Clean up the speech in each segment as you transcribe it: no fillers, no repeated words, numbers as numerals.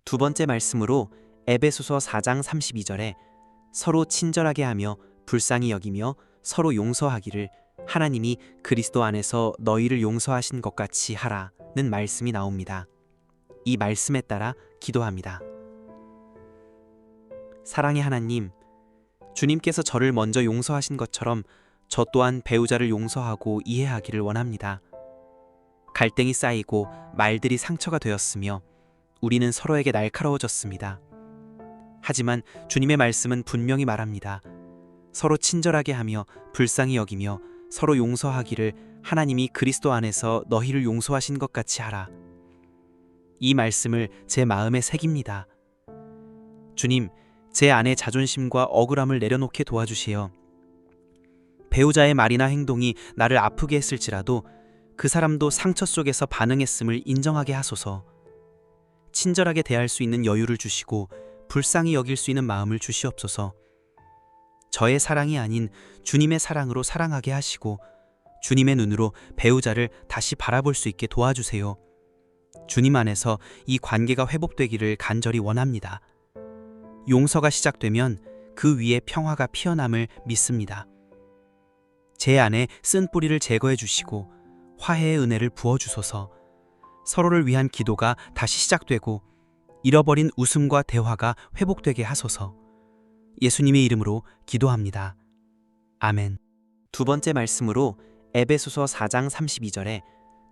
두 번째 말씀으로 에베소서 4장 32절에 서로 친절하게 하며 불쌍히 여기며 서로 용서하기를 하나님이 그리스도 안에서 너희를 용서하신 것 같이 하라는 말씀이 나옵니다. 이 말씀에 따라 기도합니다. 사랑의 하나님, 주님께서 저를 먼저 용서하신 것처럼 저 또한 배우자를 용서하고 이해하기를 원합니다. 갈등이 쌓이고 말들이 상처가 되었으며 우리는 서로에게 날카로워졌습니다. 하지만 주님의 말씀은 분명히 말합니다. 서로 친절하게 하며 불쌍히 여기며 서로 용서하기를 하나님이 그리스도 안에서 너희를 용서하신 것 같이 하라. 이 말씀을 제 마음에 새깁니다. 주님, 제 안의 자존심과 억울함을 내려놓게 도와주시어 배우자의 말이나 행동이 나를 아프게 했을지라도 그 사람도 상처 속에서 반응했음을 인정하게 하소서. 친절하게 대할 수 있는 여유를 주시고 불쌍히 여길 수 있는 마음을 주시옵소서. 저의 사랑이 아닌 주님의 사랑으로 사랑하게 하시고 주님의 눈으로 배우자를 다시 바라볼 수 있게 도와주세요. 주님 안에서 이 관계가 회복되기를 간절히 원합니다. 용서가 시작되면 그 위에 평화가 피어남을 믿습니다. 제 안에 쓴 뿌리를 제거해 주시고 화해의 은혜를 부어주소서. 서로를 위한 기도가 다시 시작되고 잃어버린 웃음과 대화가 회복되게 하소서. 예수님의 이름으로 기도합니다. 아멘. 두 번째 말씀으로 에베소서 4장 32절에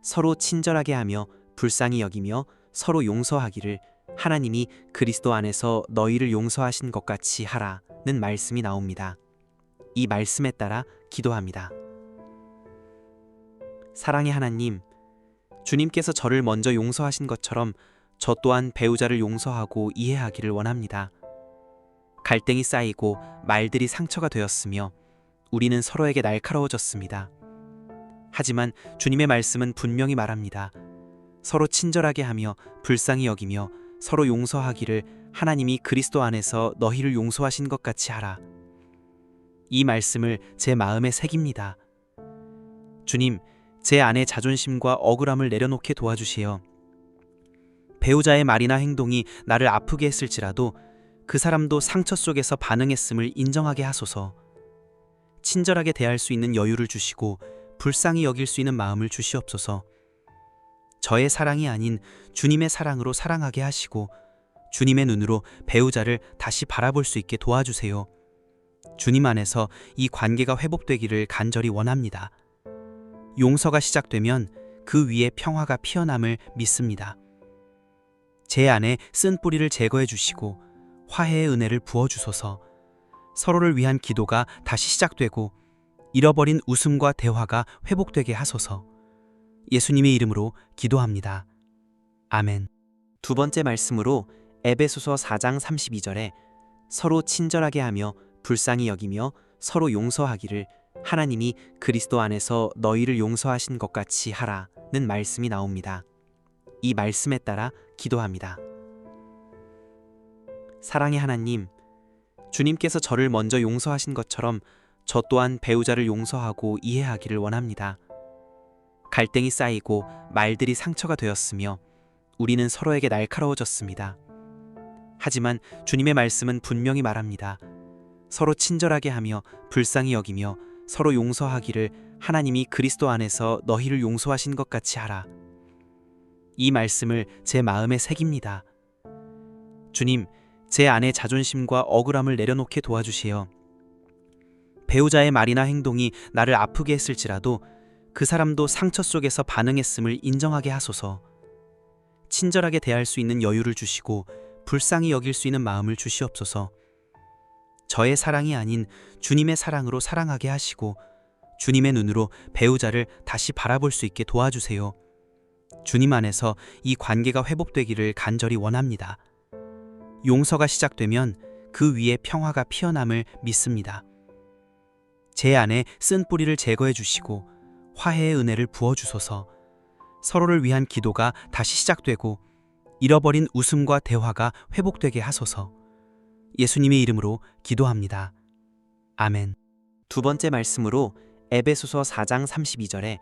서로 친절하게 하며 불쌍히 여기며 서로 용서하기를 하나님이 그리스도 안에서 너희를 용서하신 것 같이 하라는 말씀이 나옵니다. 이 말씀에 따라 기도합니다. 사랑의 하나님, 주님께서 저를 먼저 용서하신 것처럼 저 또한 배우자를 용서하고 이해하기를 원합니다. 갈등이 쌓이고 말들이 상처가 되었으며 우리는 서로에게 날카로워졌습니다. 하지만 주님의 말씀은 분명히 말합니다. 서로 친절하게 하며 불쌍히 여기며 서로 용서하기를 하나님이 그리스도 안에서 너희를 용서하신 것 같이 하라. 이 말씀을 제 마음에 새깁니다. 주님, 제 안의 자존심과 억울함을 내려놓게 도와주시어 배우자의 말이나 행동이 나를 아프게 했을지라도 그 사람도 상처 속에서 반응했음을 인정하게 하소서. 친절하게 대할 수 있는 여유를 주시고 불쌍히 여길 수 있는 마음을 주시옵소서. 저의 사랑이 아닌 주님의 사랑으로 사랑하게 하시고 주님의 눈으로 배우자를 다시 바라볼 수 있게 도와주세요. 주님 안에서 이 관계가 회복되기를 간절히 원합니다. 용서가 시작되면 그 위에 평화가 피어남을 믿습니다. 제 안에 쓴 뿌리를 제거해 주시고 화해의 은혜를 부어주소서. 서로를 위한 기도가 다시 시작되고 잃어버린 웃음과 대화가 회복되게 하소서. 예수님의 이름으로 기도합니다. 아멘. 두 번째 말씀으로 에베소서 4장 32절에 서로 친절하게 하며 불쌍히 여기며 서로 용서하기를 하나님이 그리스도 안에서 너희를 용서하신 것 같이 하라는 말씀이 나옵니다. 이 말씀에 따라 기도합니다. 사랑의 하나님, 주님께서 저를 먼저 용서하신 것처럼 저 또한 배우자를 용서하고 이해하기를 원합니다. 갈등이 쌓이고 말들이 상처가 되었으며 우리는 서로에게 날카로워졌습니다. 하지만 주님의 말씀은 분명히 말합니다. 서로 친절하게 하며 불쌍히 여기며 서로 용서하기를 하나님이 그리스도 안에서 너희를 용서하신 것 같이 하라. 이 말씀을 제 마음에 새깁니다. 주님, 제 안의 자존심과 억울함을 내려놓게 도와주시어 배우자의 말이나 행동이 나를 아프게 했을지라도 그 사람도 상처 속에서 반응했음을 인정하게 하소서. 친절하게 대할 수 있는 여유를 주시고 불쌍히 여길 수 있는 마음을 주시옵소서. 저의 사랑이 아닌 주님의 사랑으로 사랑하게 하시고 주님의 눈으로 배우자를 다시 바라볼 수 있게 도와주세요. 주님 안에서 이 관계가 회복되기를 간절히 원합니다. 용서가 시작되면 그 위에 평화가 피어남을 믿습니다. 제 안에 쓴 뿌리를 제거해 주시고 화해의 은혜를 부어주소서. 서로를 위한 기도가 다시 시작되고 잃어버린 웃음과 대화가 회복되게 하소서. 예수님의 이름으로 기도합니다. 아멘. 두 번째 말씀으로 에베소서 4장 32절에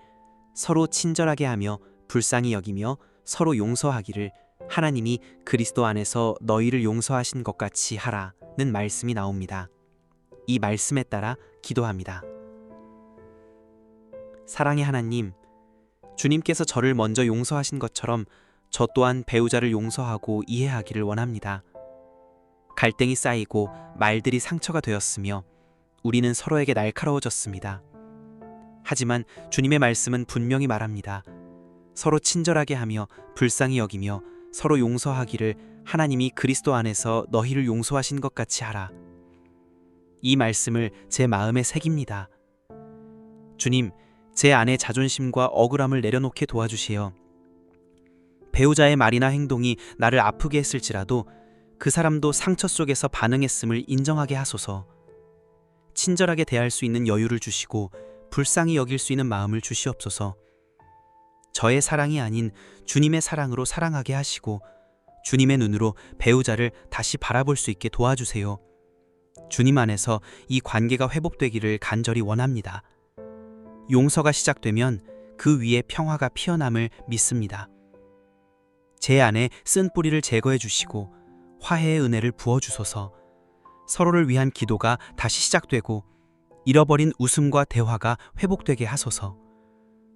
서로 친절하게 하며 불쌍히 여기며 서로 용서하기를 하나님이 그리스도 안에서 너희를 용서하신 것 같이 하라는 말씀이 나옵니다. 이 말씀에 따라 기도합니다. 사랑의 하나님, 주님께서 저를 먼저 용서하신 것처럼 저 또한 배우자를 용서하고 이해하기를 원합니다. 갈등이 쌓이고 말들이 상처가 되었으며 우리는 서로에게 날카로워졌습니다. 하지만 주님의 말씀은 분명히 말합니다. 서로 친절하게 하며 불쌍히 여기며 서로 용서하기를 하나님이 그리스도 안에서 너희를 용서하신 것 같이 하라. 이 말씀을 제 마음에 새깁니다. 주님, 제 안의 자존심과 억울함을 내려놓게 도와주시어 배우자의 말이나 행동이 나를 아프게 했을지라도 그 사람도 상처 속에서 반응했음을 인정하게 하소서. 친절하게 대할 수 있는 여유를 주시고 불쌍히 여길 수 있는 마음을 주시옵소서. 저의 사랑이 아닌 주님의 사랑으로 사랑하게 하시고 주님의 눈으로 배우자를 다시 바라볼 수 있게 도와주세요. 주님 안에서 이 관계가 회복되기를 간절히 원합니다. 용서가 시작되면 그 위에 평화가 피어남을 믿습니다. 제 안에 쓴 뿌리를 제거해 주시고 화해의 은혜를 부어주소서. 서로를 위한 기도가 다시 시작되고 잃어버린 웃음과 대화가 회복되게 하소서.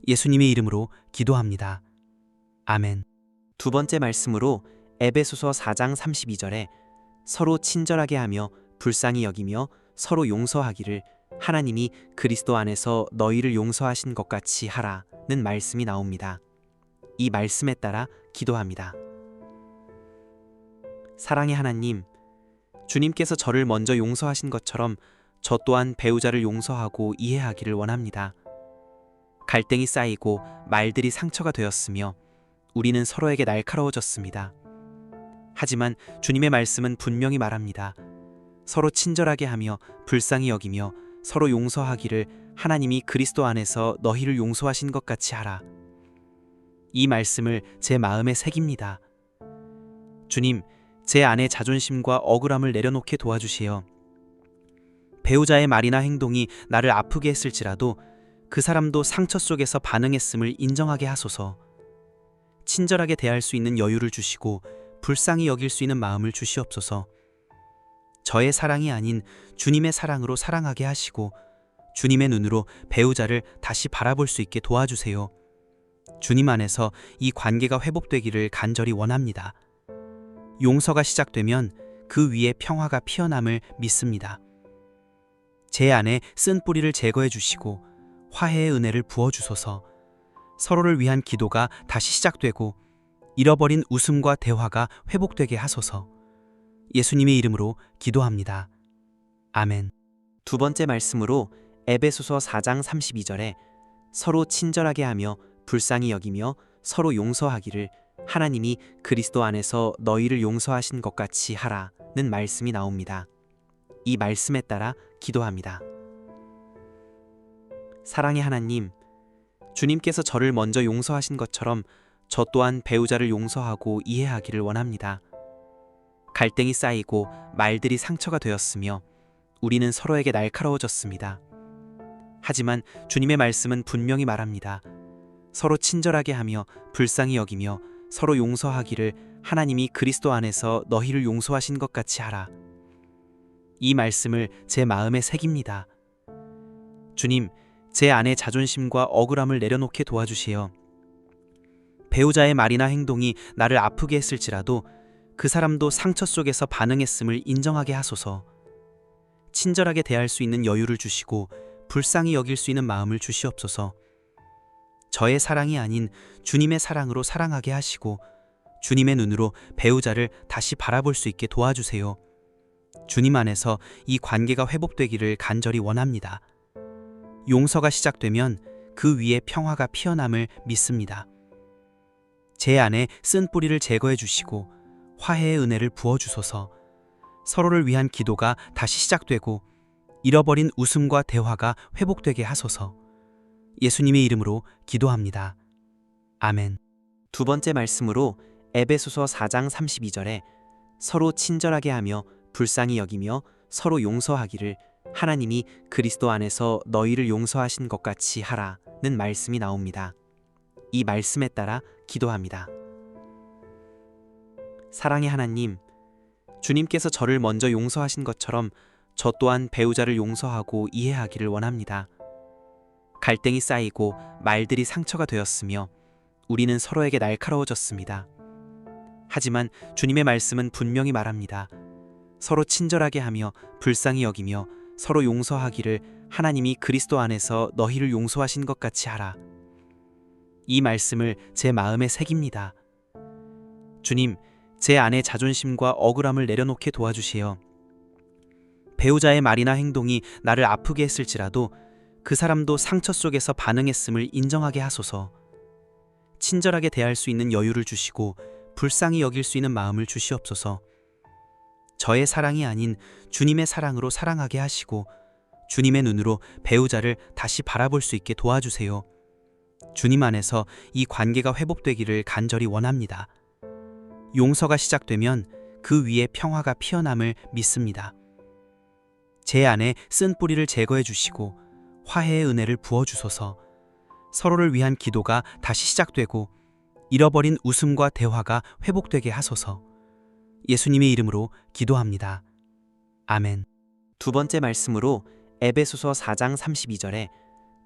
예수님의 이름으로 기도합니다. 아멘. 두 번째 말씀으로 에베소서 4장 32절에 서로 친절하게 하며 불쌍히 여기며 서로 용서하기를 하나님이 그리스도 안에서 너희를 용서하신 것 같이 하라는 말씀이 나옵니다. 이 말씀에 따라 기도합니다. 사랑의 하나님, 주님께서 저를 먼저 용서하신 것처럼 저 또한 배우자를 용서하고 이해하기를 원합니다. 갈등이 쌓이고 말들이 상처가 되었으며 우리는 서로에게 날카로워졌습니다. 하지만 주님의 말씀은 분명히 말합니다. 서로 친절하게 하며 불쌍히 여기며 서로 용서하기를 하나님이 그리스도 안에서 너희를 용서하신 것 같이 하라. 이 말씀을 제 마음에 새깁니다. 주님, 제 안의 자존심과 억울함을 내려놓게 도와주시어 배우자의 말이나 행동이 나를 아프게 했을지라도 그 사람도 상처 속에서 반응했음을 인정하게 하소서. 친절하게 대할 수 있는 여유를 주시고 불쌍히 여길 수 있는 마음을 주시옵소서. 저의 사랑이 아닌 주님의 사랑으로 사랑하게 하시고 주님의 눈으로 배우자를 다시 바라볼 수 있게 도와주세요. 주님 안에서 이 관계가 회복되기를 간절히 원합니다. 용서가 시작되면 그 위에 평화가 피어남을 믿습니다. 제 안에 쓴 뿌리를 제거해 주시고 화해의 은혜를 부어주소서. 서로를 위한 기도가 다시 시작되고 잃어버린 웃음과 대화가 회복되게 하소서. 예수님의 이름으로 기도합니다. 아멘. 두 번째 말씀으로 에베소서 4장 32절에 서로 친절하게 하며 불쌍히 여기며 서로 용서하기를 하나님이 그리스도 안에서 너희를 용서하신 것 같이 하라는 말씀이 나옵니다. 이 말씀에 따라 기도합니다. 사랑의 하나님, 주님께서 저를 먼저 용서하신 것처럼 저 또한 배우자를 용서하고 이해하기를 원합니다. 갈등이 쌓이고 말들이 상처가 되었으며 우리는 서로에게 날카로워졌습니다. 하지만 주님의 말씀은 분명히 말합니다. 서로 친절하게 하며 불쌍히 여기며 서로 용서하기를 하나님이 그리스도 안에서 너희를 용서하신 것 같이 하라. 이 말씀을 제 마음에 새깁니다. 주님, 제 안의 자존심과 억울함을 내려놓게 도와주시어 배우자의 말이나 행동이 나를 아프게 했을지라도 그 사람도 상처 속에서 반응했음을 인정하게 하소서. 친절하게 대할 수 있는 여유를 주시고 불쌍히 여길 수 있는 마음을 주시옵소서. 저의 사랑이 아닌 주님의 사랑으로 사랑하게 하시고 주님의 눈으로 배우자를 다시 바라볼 수 있게 도와주세요. 주님 안에서 이 관계가 회복되기를 간절히 원합니다. 용서가 시작되면 그 위에 평화가 피어남을 믿습니다. 제 안에 쓴 뿌리를 제거해 주시고 화해의 은혜를 부어주소서. 서로를 위한 기도가 다시 시작되고 잃어버린 웃음과 대화가 회복되게 하소서. 예수님의 이름으로 기도합니다. 아멘. 두 번째 말씀으로 에베소서 4장 32절에 서로 친절하게 하며 불쌍히 여기며 서로 용서하기를 하나님이 그리스도 안에서 너희를 용서하신 것 같이 하라는 말씀이 나옵니다. 이 말씀에 따라 기도합니다. 사랑의 하나님, 주님께서 저를 먼저 용서하신 것처럼 저 또한 배우자를 용서하고 이해하기를 원합니다. 갈등이 쌓이고 말들이 상처가 되었으며 우리는 서로에게 날카로워졌습니다. 하지만 주님의 말씀은 분명히 말합니다. 서로 친절하게 하며 불쌍히 여기며 서로 용서하기를 하나님이 그리스도 안에서 너희를 용서하신 것 같이 하라. 이 말씀을 제 마음에 새깁니다. 주님, 제 안의 자존심과 억울함을 내려놓게 도와주시어 배우자의 말이나 행동이 나를 아프게 했을지라도 그 사람도 상처 속에서 반응했음을 인정하게 하소서. 친절하게 대할 수 있는 여유를 주시고 불쌍히 여길 수 있는 마음을 주시옵소서. 저의 사랑이 아닌 주님의 사랑으로 사랑하게 하시고 주님의 눈으로 배우자를 다시 바라볼 수 있게 도와주세요. 주님 안에서 이 관계가 회복되기를 간절히 원합니다. 용서가 시작되면 그 위에 평화가 피어남을 믿습니다. 제 안에 쓴 뿌리를 제거해 주시고 화해의 은혜를 부어주소서. 서로를 위한 기도가 다시 시작되고 잃어버린 웃음과 대화가 회복되게 하소서. 예수님의 이름으로 기도합니다. 아멘. 두 번째 말씀으로 에베소서 4장 32절에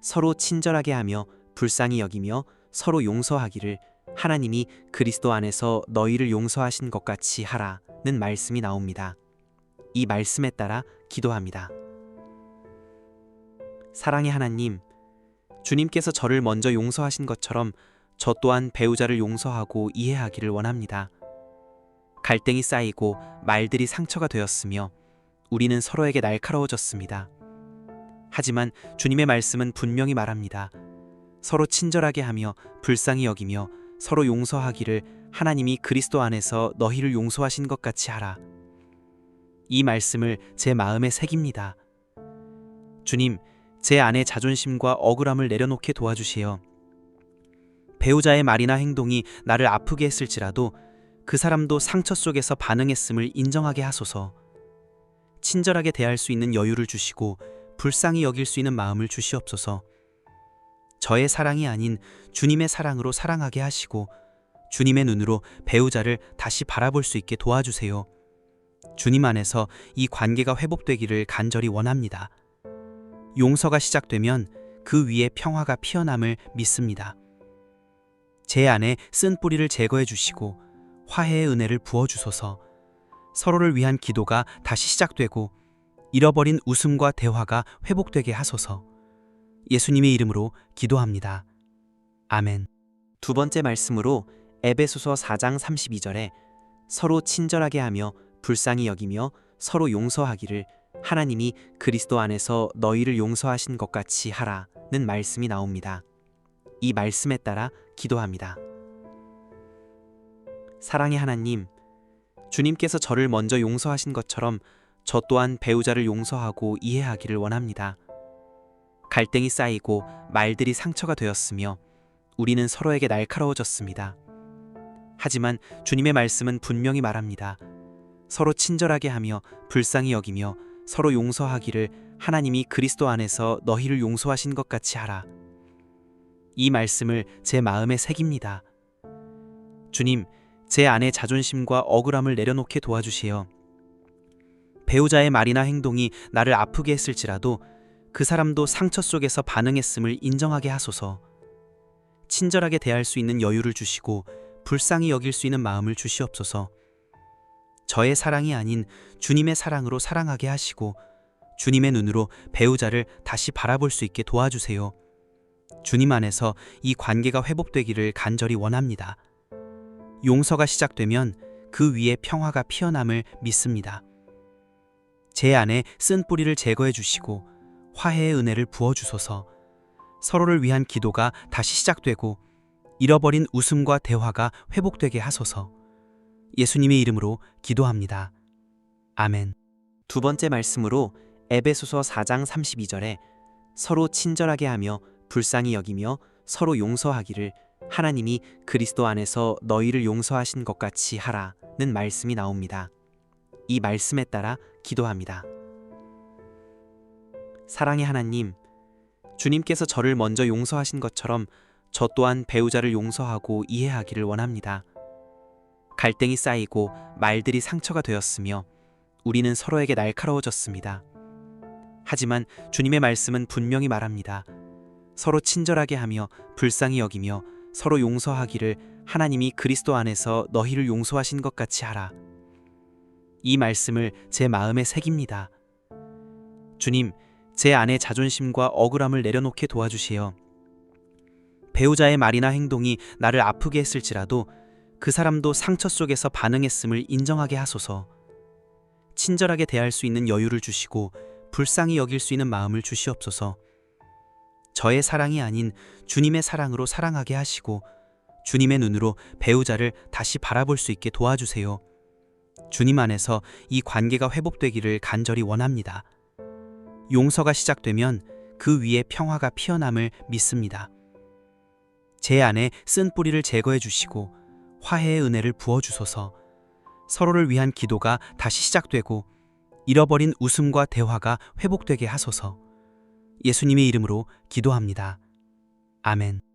서로 친절하게 하며 불쌍히 여기며 서로 용서하기를 하나님이 그리스도 안에서 너희를 용서하신 것 같이 하라는 말씀이 나옵니다. 이 말씀에 따라 기도합니다. 사랑의 하나님, 주님께서 저를 먼저 용서하신 것처럼 저 또한 배우자를 용서하고 이해하기를 원합니다. 갈등이 쌓이고 말들이 상처가 되었으며 우리는 서로에게 날카로워졌습니다. 하지만 주님의 말씀은 분명히 말합니다. 서로 친절하게 하며 불쌍히 여기며 서로 용서하기를 하나님이 그리스도 안에서 너희를 용서하신 것 같이 하라. 이 말씀을 제 마음에 새깁니다. 주님, 제 안의 자존심과 억울함을 내려놓게 도와주시어 배우자의 말이나 행동이 나를 아프게 했을지라도 그 사람도 상처 속에서 반응했음을 인정하게 하소서. 친절하게 대할 수 있는 여유를 주시고 불쌍히 여길 수 있는 마음을 주시옵소서. 저의 사랑이 아닌 주님의 사랑으로 사랑하게 하시고 주님의 눈으로 배우자를 다시 바라볼 수 있게 도와주세요. 주님 안에서 이 관계가 회복되기를 간절히 원합니다. 용서가 시작되면 그 위에 평화가 피어남을 믿습니다. 제 안에 쓴 뿌리를 제거해 주시고 화해의 은혜를 부어주소서. 서로를 위한 기도가 다시 시작되고 잃어버린 웃음과 대화가 회복되게 하소서. 예수님의 이름으로 기도합니다. 아멘. 두 번째 말씀으로 에베소서 4장 32절에 서로 친절하게 하며 불쌍히 여기며 서로 용서하기를 하나님이 그리스도 안에서 너희를 용서하신 것 같이 하라는 말씀이 나옵니다. 이 말씀에 따라 기도합니다. 사랑의 하나님, 주님께서 저를 먼저 용서하신 것처럼 저 또한 배우자를 용서하고 이해하기를 원합니다. 갈등이 쌓이고 말들이 상처가 되었으며 우리는 서로에게 날카로워졌습니다. 하지만 주님의 말씀은 분명히 말합니다. 서로 친절하게 하며 불쌍히 여기며 서로 용서하기를 하나님이 그리스도 안에서 너희를 용서하신 것 같이 하라. 이 말씀을 제 마음에 새깁니다. 주님, 제 안의 자존심과 억울함을 내려놓게 도와주시어 배우자의 말이나 행동이 나를 아프게 했을지라도 그 사람도 상처 속에서 반응했음을 인정하게 하소서. 친절하게 대할 수 있는 여유를 주시고 불쌍히 여길 수 있는 마음을 주시옵소서. 저의 사랑이 아닌 주님의 사랑으로 사랑하게 하시고 주님의 눈으로 배우자를 다시 바라볼 수 있게 도와주세요. 주님 안에서 이 관계가 회복되기를 간절히 원합니다. 용서가 시작되면 그 위에 평화가 피어남을 믿습니다. 제 안에 쓴 뿌리를 제거해 주시고 화해의 은혜를 부어주소서. 서로를 위한 기도가 다시 시작되고 잃어버린 웃음과 대화가 회복되게 하소서. 예수님의 이름으로 기도합니다. 아멘. 두 번째 말씀으로 에베소서 4장 32절에 서로 친절하게 하며 불쌍히 여기며 서로 용서하기를 하나님이 그리스도 안에서 너희를 용서하신 것 같이 하라는 말씀이 나옵니다. 이 말씀에 따라 기도합니다. 사랑의 하나님, 주님께서 저를 먼저 용서하신 것처럼 저 또한 배우자를 용서하고 이해하기를 원합니다. 갈등이 쌓이고 말들이 상처가 되었으며 우리는 서로에게 날카로워졌습니다. 하지만 주님의 말씀은 분명히 말합니다. 서로 친절하게 하며 불쌍히 여기며 서로 용서하기를 하나님이 그리스도 안에서 너희를 용서하신 것 같이 하라. 이 말씀을 제 마음에 새깁니다. 주님, 제 안의 자존심과 억울함을 내려놓게 도와주시어 배우자의 말이나 행동이 나를 아프게 했을지라도 그 사람도 상처 속에서 반응했음을 인정하게 하소서. 친절하게 대할 수 있는 여유를 주시고 불쌍히 여길 수 있는 마음을 주시옵소서. 저의 사랑이 아닌 주님의 사랑으로 사랑하게 하시고 주님의 눈으로 배우자를 다시 바라볼 수 있게 도와주세요. 주님 안에서 이 관계가 회복되기를 간절히 원합니다. 용서가 시작되면 그 위에 평화가 피어남을 믿습니다. 제 안에 쓴 뿌리를 제거해 주시고 화해의 은혜를 부어주소서. 서로를 위한 기도가 다시 시작되고 잃어버린 웃음과 대화가 회복되게 하소서. 예수님의 이름으로 기도합니다. 아멘.